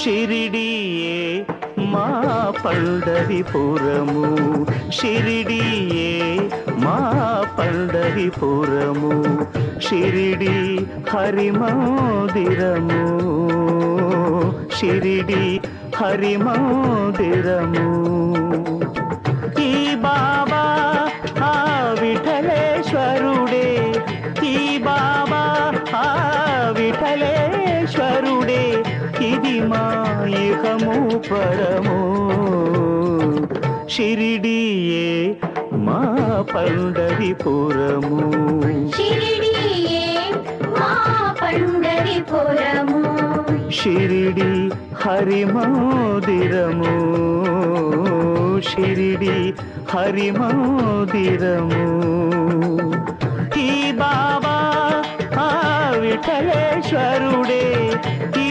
షిరిడియే మా పండరిపురము, షిరిడియే మా పండరిపురము, షిరిడి హరి మందిరము, షిరిడి హరి మందిరము. ఈ బాబా ఆ విఠలేశ్వరుడే, ఈ బాబా ఆ విఠలేశ్వరుడే, ఇది మా ఇహము పరము. షిరిడియే మా పండరిపురము, షిరిడియే మా పండరిపురము, షిరిడి హరి మందిరము, షిరిడి హరి మందిరము. ఈ బాబా ఆ విఠలేశ్వరుడే, ఈ